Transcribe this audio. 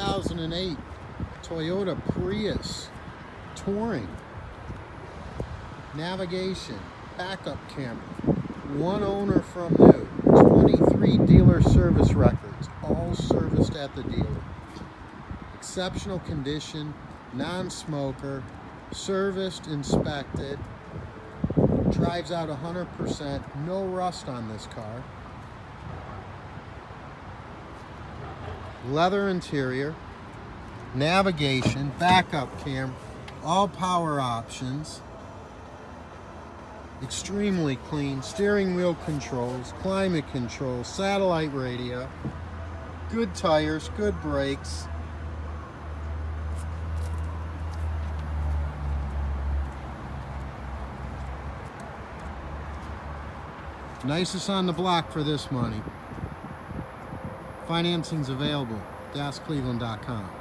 2008 Toyota Prius Touring. Navigation, backup camera, one owner from new, 23 dealer service records, all serviced at the dealer. Exceptional condition, non-smoker, serviced, inspected, drives out 100%, no rust on this car. Leather interior, navigation, backup camera, all power options, extremely clean, steering wheel controls, climate control, satellite radio, good tires, good brakes. Nicest on the block for this money. Financing's available. DasCleveland.com.